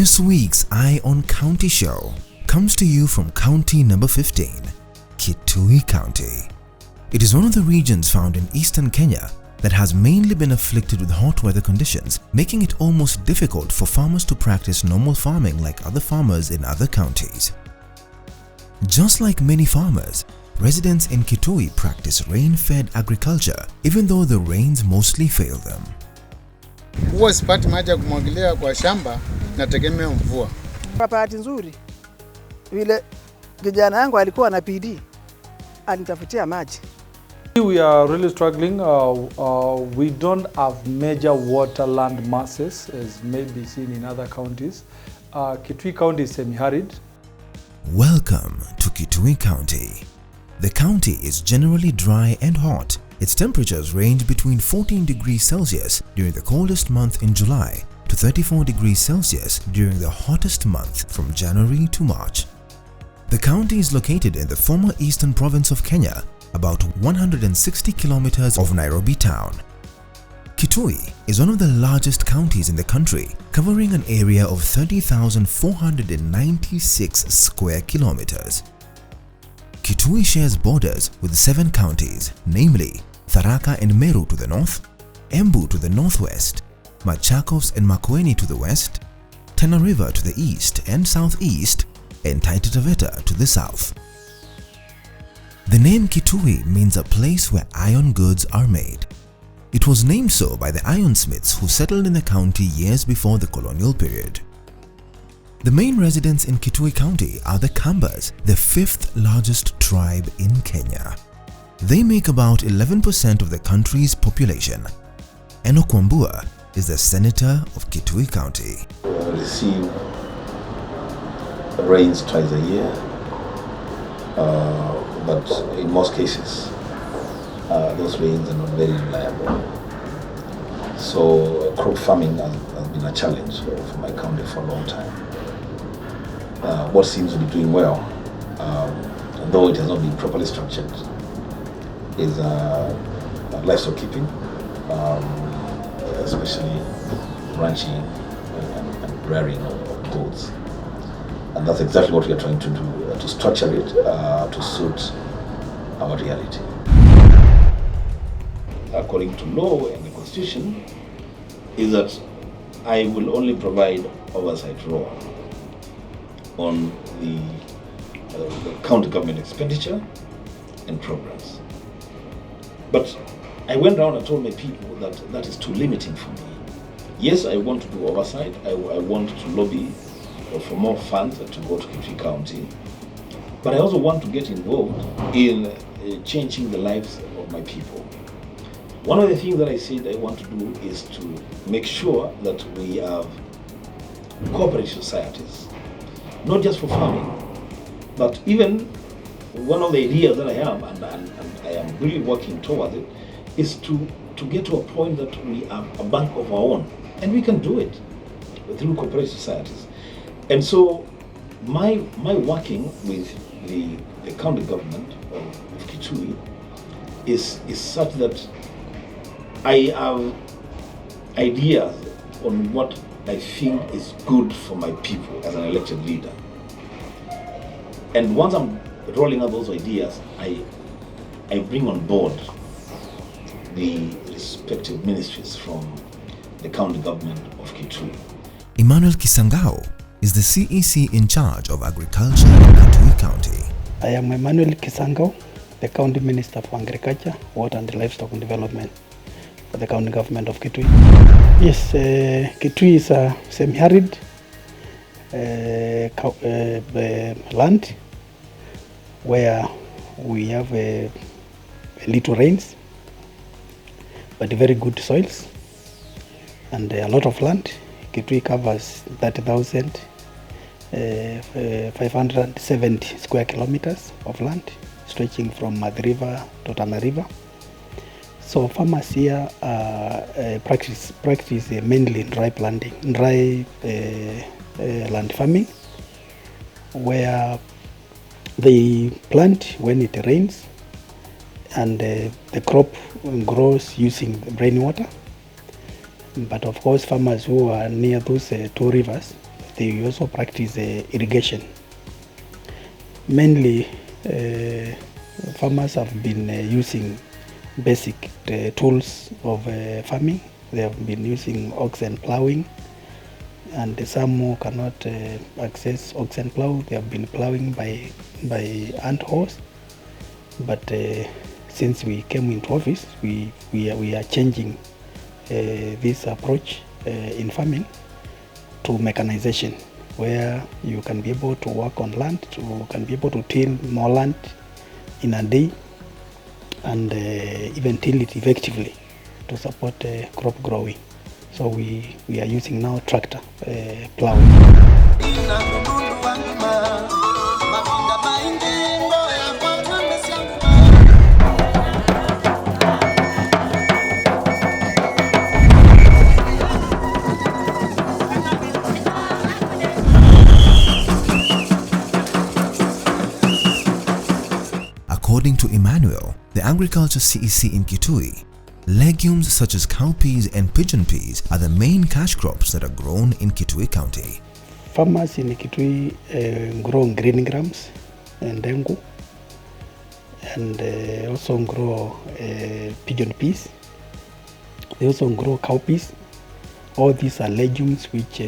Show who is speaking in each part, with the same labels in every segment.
Speaker 1: This week's Eye on County show comes to you from county number 15, Kitui County. It is one of the regions found in eastern Kenya that has mainly been afflicted with hot weather conditions, making it almost difficult for farmers to practice normal farming like other farmers in other counties. Just like many farmers, residents in Kitui practice rain-fed agriculture even though the rains mostly fail them.
Speaker 2: Huwa sipati maji ya kumwagilia kwa shamba, nategemea mvua.
Speaker 3: Bahati nzuri vile kijana yangu alikuwa na PD, alitafutia maji.
Speaker 4: We are really struggling. We don't have major water land masses as may be seen in other counties. Kitui County is semi-arid.
Speaker 1: Welcome to Kitui County. The county is generally dry and hot. Its temperatures range between 14 degrees Celsius during the coldest month in July to 34 degrees Celsius during the hottest month from January to March. The county is located in the former eastern province of Kenya, about 160 kilometers of Nairobi town. Kitui is one of the largest counties in the country, covering an area of 30,496 square kilometers. Kitui shares borders with 7 counties, namely Tharaka and Meru to the north, Embu to the northwest, Machakos and Makueni to the west, Tana River to the east and southeast, and Taita Taveta to the south. The name Kitui means a place where iron goods are made. It was named so by the ironsmiths who settled in the county years before the colonial period. The main residents in Kitui County are the Kambas, the 5th largest tribe in Kenya. They make about 11% of the country's population. Enoch Wambua is the senator of Kitui County.
Speaker 5: We receive rains twice a year, but in most cases, those rains are not very reliable. So crop farming has been a challenge for my county for a long time. What seems to be doing well, though it has not been properly structured, is livestock keeping, especially ranching and rearing of goats. And that's exactly what we are trying to do, to structure it to suit our reality. According to law and the constitution, is that I will only provide oversight role on the county government expenditure and programs. But I went around and told my people that that is too limiting for me. Yes, I want to do oversight. I want to lobby for more funds to go to Kitui County. But I also want to get involved in changing the lives of my people. One of the things that I said I want to do is to make sure that we have cooperative societies, not just for farming, but even one of the ideas that I have, and I am really working towards it, is to get to a point that we have a bank of our own, and we can do it through cooperative societies. And so my working with the county government of Kitui is such that I have ideas on what I think is good for my people as an elected leader. And once I'm rolling out those ideas, I bring on board the respective ministries from the county government of Kitui.
Speaker 1: Emmanuel Kisangao is the CEC in charge of agriculture in Kitui County.
Speaker 6: I am Emmanuel Kisangao, the County Minister for Agriculture, Water and Livestock Development for the County Government of Kitui. Yes, Kitui is a semi-arid land where we have little rains, but very good soils and a lot of land. Kitui covers 30,570 square kilometers of land, stretching from Mad River to Tana River. So farmers here practice mainly dry planting, dry land farming, where they plant when it rains, and the crop grows using rainwater. But of course, farmers who are near those 2 rivers, they also practice irrigation. Mainly, farmers have been using basic tools of farming. They have been using oxen plowing, and some who cannot access oxen plow, they have been plowing by hand horse. But since we came into office, we are changing this approach in farming to mechanization, where you can be able to work on land, you can be able to till more land in a day, and even till it effectively to support crop growing. So we are using now tractor plowing.
Speaker 1: According to Emmanuel, the agriculture CEC in Kitui, legumes such as cowpeas and pigeon peas are the main cash crops that are grown in Kitui County.
Speaker 6: Farmers in Kitui grow green grams and dengu, and also grow pigeon peas. They also grow cowpeas. All these are legumes which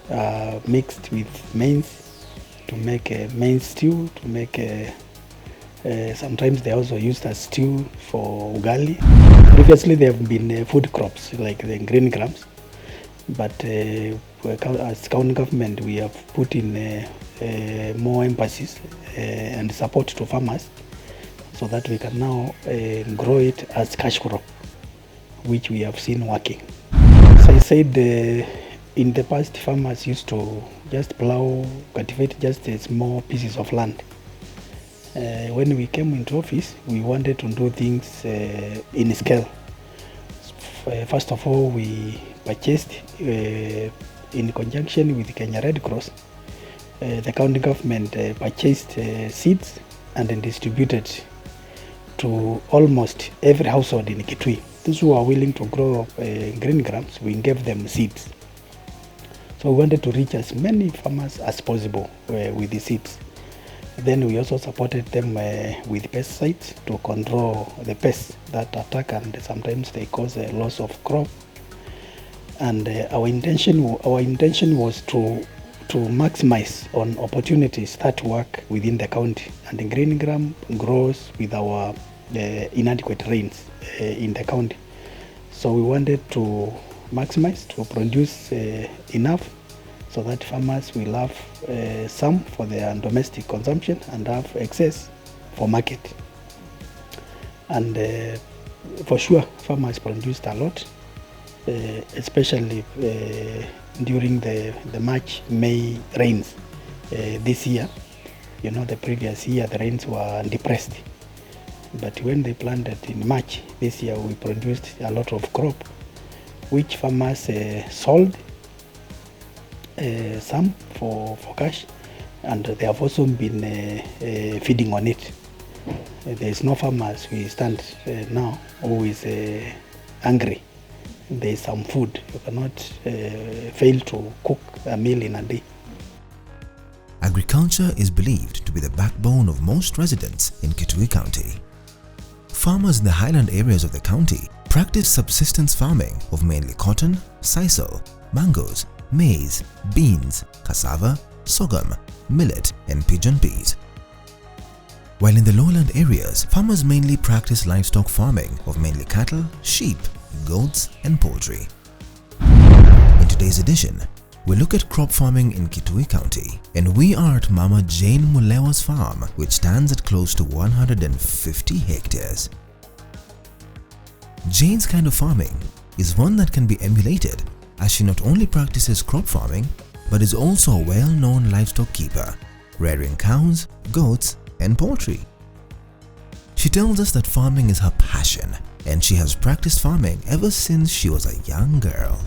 Speaker 6: are mixed with maize to make maize stew, to make sometimes they also used as stew for ugali. Previously there have been food crops like the green grams, but as county government we have put in more emphasis and support to farmers so that we can now grow it as cash crop, which we have seen working. So I said in the past farmers used to just plow, cultivate just small pieces of land. When we came into office, we wanted to do things in scale. First of all, we purchased, in conjunction with Kenya Red Cross, the county government purchased seeds and then distributed to almost every household in Kitui. Those who are willing to grow green grams, we gave them seeds. So we wanted to reach as many farmers as possible with the seeds. Then we also supported them with pesticides to control the pests that attack, and sometimes they cause a loss of crop. And our intention was to maximize on opportunities that work within the county. And the green gram grows with our inadequate rains in the county. So we wanted to maximize, to produce enough so that farmers will have some for their domestic consumption and have excess for market. And for sure, farmers produced a lot, especially during the March-May rains this year. You know, the previous year the rains were depressed. But when they planted in March, this year we produced a lot of crop, which farmers sold some for cash, and they have also been feeding on it. There is no farmers we stand now who is hungry. There is some food. You cannot fail to cook a meal in a day.
Speaker 1: Agriculture is believed to be the backbone of most residents in Kitui County. Farmers in the highland areas of the county practice subsistence farming of mainly cotton, sisal, mangoes, maize, beans, cassava, sorghum, millet, and pigeon peas. While in the lowland areas, farmers mainly practice livestock farming of mainly cattle, sheep, goats, and poultry. In today's edition, we look at crop farming in Kitui County, and we are at Mama Jane Mulewa's farm, which stands at close to 150 hectares. Jane's kind of farming is one that can be emulated, as she not only practices crop farming, but is also a well-known livestock keeper, rearing cows, goats, and poultry. She tells us that farming is her passion, and she has practiced farming ever since she was a young girl.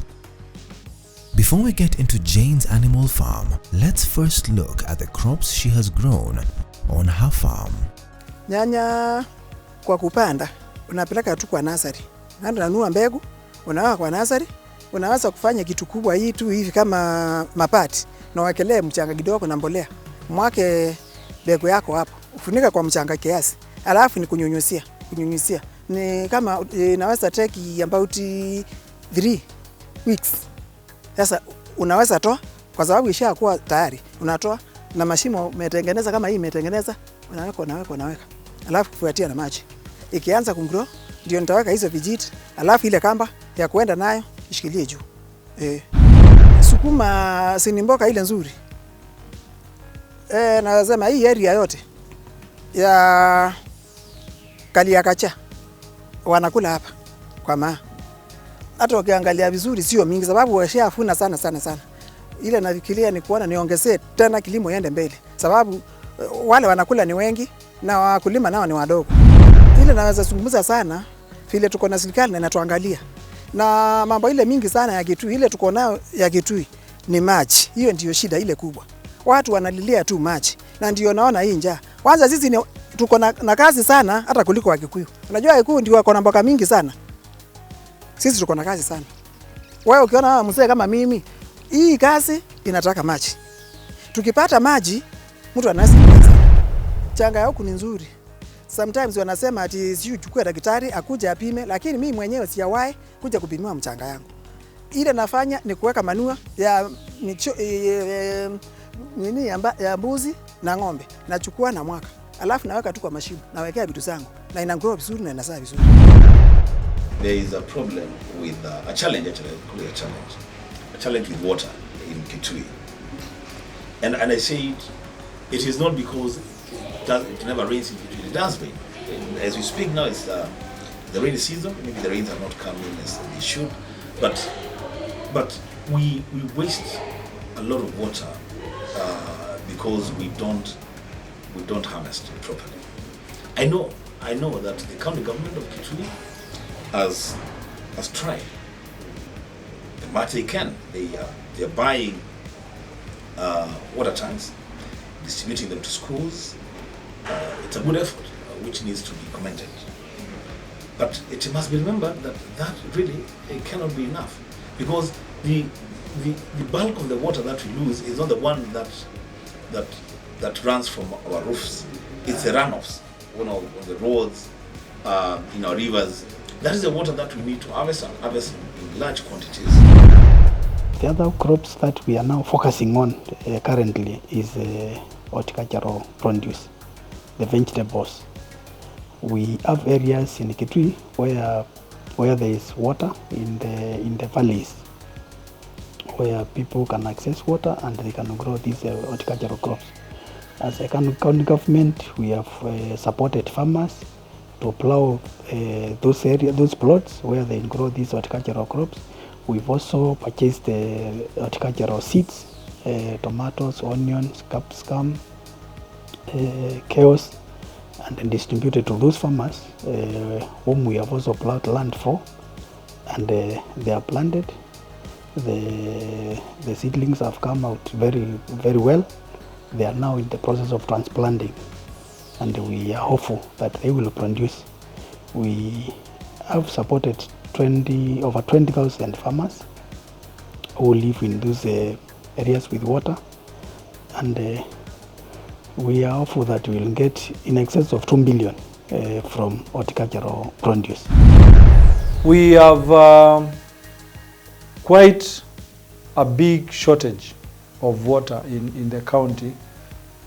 Speaker 1: Before we get into Jane's animal farm, let's first look at the crops she has grown on her farm.
Speaker 3: Nyanya kwa kupanda, unapeleka tu kwa nursery. Unanunua mbegu, unaweka kwa nursery, unaweza kufanya kitu kubwa hii tu hivi kama mapati. na wakelee mchanga kidogo na mbolea. Mwake mbegu yako hapo. Ufunika kwa mchanga kiasi. Alafu ni kunyunyuzia. Ni kama inaweza take about 3 weeks. Sasa unaweza toa kwa sababu ishakuwa tayari. Unatoa na mashimo umetengeneza kama hii umetengeneza, unaweka. Alafu kufuatia na maji. Ikianza kugrow ndio nitaweka hizo vijiti, alafu ile kamba ya kuenda nayo ishikilie juu. Sukuma si mboga ile nzuri. Nasema hii area yote ya Kaliakacha wanakula hapa kwa maa. Hata ukiangalia vizuri sio mingi sababu washafuna sana. Ile nafikiria ni kuona niongezee tena kilimo iende mbele. Sababu wale wanakula ni wengi na wakulima nao ni wadogo. Ile naweza zungumza sana vile tuko na serikali na inatuangalia. Na mambo ile mingi sana ya Kitui, ile tuko nayo ya Kitui ni maji. Hiyo ndio shida ile kubwa. Watu wanalilia tu maji. Na ndio naona hii njaa. Kwanza sisi tuko na kazi sana hata kuliko Wakikuyu. Unajua Wakikuyu ndio wako na mboga mingi sana. Sisi tuko na kazi sana. Wewe ukiona mzee kama mimi, hii kazi inataka maji. Tukipata maji, mtu anaweza kuanza. Changa ya huku ni nzuri. Sometimes wanasema ati siju chukue daktari akuja apime, lakini mimi mwenyewe sijawahi kuja kupimiwa mchanga yangu. Ile nafanya ni kuweka manua ya ya mbuzi na ng'ombe. Nachukua na mwaka. Alafu naweka tu kwa mashimo, nawekea vitu zangu na ina grow vizuri na inazaa vizuri.
Speaker 5: There is a problem with a challenge with water in Kitui. And I say it is not because it never rains in Kitui. It does rain. As we speak now, it's the rainy season. Maybe the rains are not coming as they should, but we waste a lot of water because we don't harvest it properly. I know that the county government of Kitui has tried the much they can. They are buying water tanks, distributing them to schools. It's a good effort, which needs to be commended. But it must be remembered that really it cannot be enough, because the bulk of the water that we lose is not the one that runs from our roofs. It's the runoffs, on the roads, in our rivers. That is the water that we need to harvest in large quantities.
Speaker 6: The other crops that we are now focusing on currently is horticultural produce, the vegetables. We have areas in Kitui where there is water in the valleys, where people can access water and they can grow these horticultural crops. As a county government, we have supported farmers to plow those plots where they grow these horticultural crops. We've also purchased horticultural seeds, tomatoes, onions, capsicum, kales, and then distributed to those farmers whom we have also plowed land for, and they are planted. The seedlings have come out very, very well. They are now in the process of transplanting, and we are hopeful that they will produce. We have supported over 20,000 farmers who live in those areas with water, and we are hopeful that we will get in excess of 2 billion from horticultural produce.
Speaker 4: We have quite a big shortage of water in the county,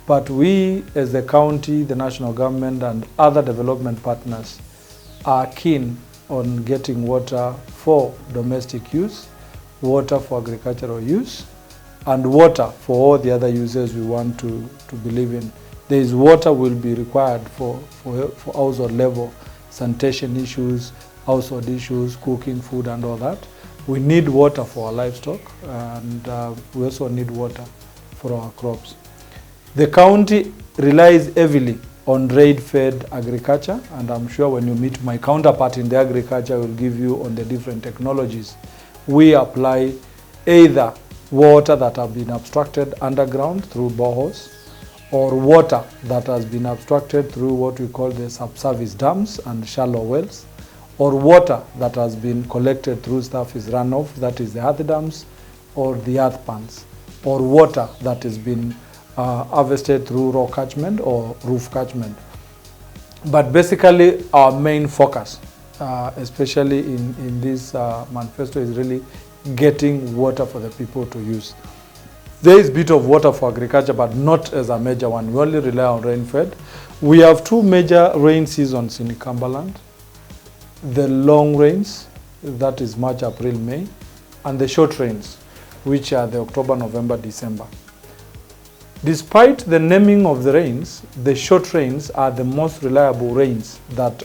Speaker 4: but we as the county, the national government and other development partners are keen on getting water for domestic use, water for agricultural use, and water for all the other uses we want to believe in. There is water will be required for household level, sanitation issues, household issues, cooking food and all that. We need water for our livestock, and we also need water for our crops. The county relies heavily on rain-fed agriculture, and I'm sure when you meet my counterpart in the agriculture, I will give you on the different technologies. We apply either water that have been abstracted underground through boreholes, or water that has been abstracted through what we call the subsurface dams and shallow wells, or water that has been collected through surface runoff, that is the earth dams or the earth pans. or water that has been harvested through raw catchment or roof catchment. But basically our main focus, especially in this manifesto, is really getting water for the people to use. There is a bit of water for agriculture, but not as a major one. We only rely on rain-fed. We have two major rain seasons in Cumberland. The long rains, that is March, April, May, and the short rains, which are the October, November, December. Despite the naming of the rains, the short rains are the most reliable rains that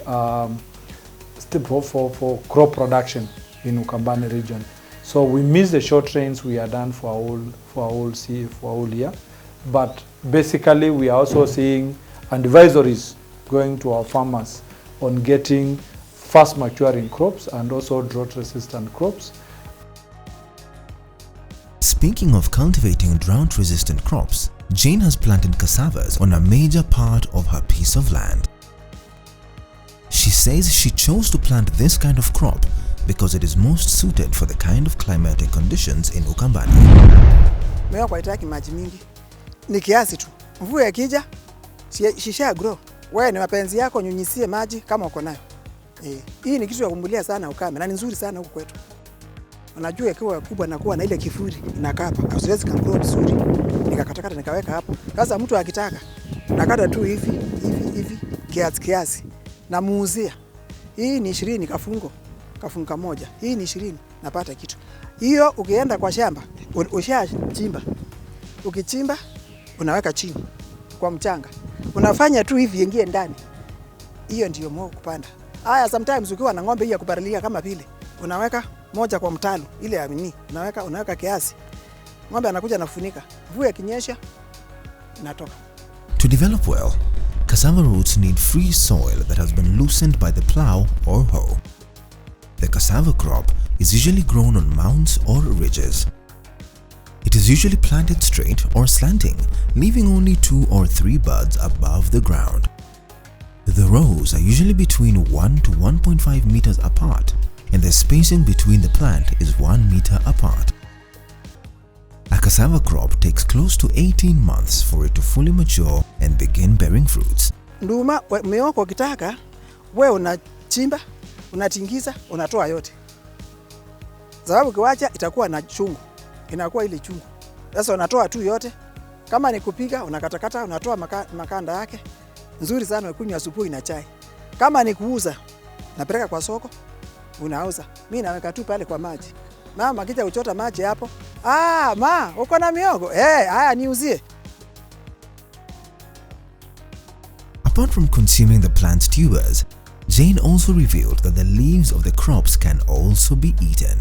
Speaker 4: for crop production in Ukambani region. So we miss the short rains we are done for a whole year. But basically we are also seeing advisories going to our farmers on getting fast maturing crops and also drought resistant crops.
Speaker 1: Speaking of cultivating drought-resistant crops, Jane has planted cassavas on a major part of her piece of land. She says she chose to plant this kind of crop because it is most suited for the kind of climatic conditions in Ukambani.
Speaker 3: Mea kwa itaki maji mingi. Ni kiasi tu. Mvua ikija, shisha grow. Wewe ni mapenzi yako nyunyizie maji kama uko nayo. Hii ni kitu ya kumbulia sana ukame na ni nzuri sana huku kwetu. Unajua ikiwa kubwa na kuwa na ile kifuri inakaa hapa. Siwezi kagrow vizuri. Nikakatakata nikaweka hapo. Sasa mtu akitaka nakata tu hivi kiasi namuuzia. Hii ni 20 kafunga moja. Hii ni 20 napata kitu. Hiyo ukienda kwa shamba ushachimba. Ukichimba unaweka chini kwa mchanga. Unafanya tu hivi ingie ndani. Hiyo ndio mwa kupanda. Haya, sometimes ukiwa na ng'ombe hii ya kupalilia kama vile unaweka moja kwa mtalo ile ya mini, unaweka kiasi. Ng'ombe anakuja nafunika. Mvua ikinyesha inatoka.
Speaker 1: To develop well, cassava roots need free soil that has been loosened by the plow or hoe. The cassava crop is usually grown on mounds or ridges. It is usually planted straight or slanting, leaving only 2 or 3 buds above the ground. The rows are usually between 1 to 1.5 meters apart, and the spacing between the plant is 1 meter apart. A cassava crop takes close to 18 months for it to fully mature and begin bearing fruits.
Speaker 3: Nduma meoko kitaka, we unachimba, unatingiza, unatoa yote. Sababu kiwacha itakuwa na chungu. Inakuwa ile chungu. Sasa unatoa tu yote. Kama ni kupika, unakatakata, unatoa makanda yake. Nzuri sana ukunywa asubuhi na chai. Kama ni kuuza, napeleka kwa soko, unauza. Mimi naweka tu pale kwa maji. Mama akija kuchota maji hapo, ma, uko na miogo? Haya niuzie.
Speaker 1: Apart from consuming the plant's tubers, Jane also revealed that the leaves of the crops can also be eaten.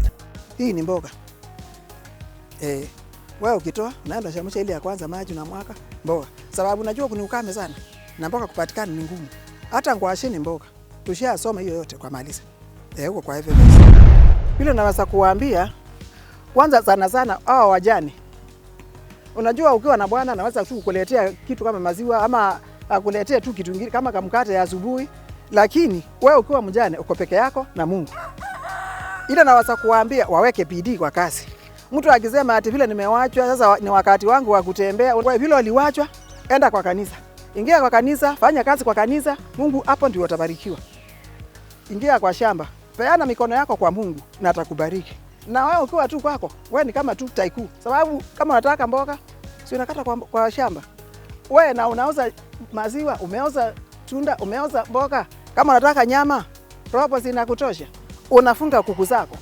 Speaker 3: Hii ni mboga. Wewe ukitoa, unaenda shamusha ile ya kwanza maji na mwaka mboga. Sababu najua kuna ukame sana na mboga kupatikana ni ngumu. Hata ngwashi ni mboga. Tushasoma hiyo yote kwa maliza. Huko kwa hivyo. Bila naweza kuambia kwanza sana hao wajane. Unajua ukiwa na bwana anaweza tu kukuletea kitu kama maziwa ama akuletea tu kitu kingine kama kamkate ya asubuhi, lakini wewe ukiwa mjane uko peke yako na Mungu. Ila naweza kuambia waweke bidii kwa kazi. Mtu akisema ati vile nimewachwa sasa ni wakati wangu wa kutembea, wewe vile uliwachwa, enda kwa kanisa. Ingia kwa kanisa, fanya kazi kwa kanisa, Mungu hapo ndio utabarikiwa. Ingia kwa shamba, peana mikono yako kwa Mungu na atakubariki. Na wewe ukiwa tu kwako, wewe ni kama tu taiku. Sababu kama unataka mboga, si unakata kwa shamba. Wewe na unauza maziwa, umeuza tunda, umeuza mboga. Kama unataka nyama, robo zinakutosha. Unafunga kuku zako.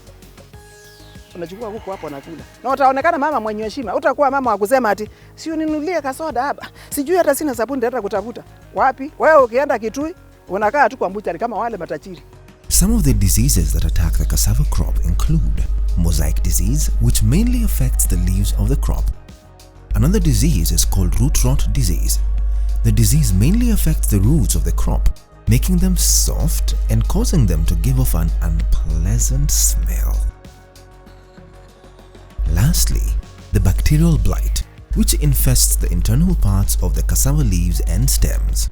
Speaker 3: Unachukua kuku hapo na kula. Na utaonekana mama mwenye heshima. Utakuwa mama wa kusema ati si uninunulie kasoda hapa. Sijui hata sina sabuni hata kutafuta. Wapi? Wewe ukienda Kitui unakaa tu kwa mbuchari kama wale matajiri.
Speaker 1: Some of the diseases that attack the cassava crop include mosaic disease, which mainly affects the leaves of the crop. Another disease is called root rot disease. The disease mainly affects the roots of the crop, making them soft and causing them to give off an unpleasant smell. Lastly, the bacterial blight, which infests the internal parts of the cassava leaves and stems.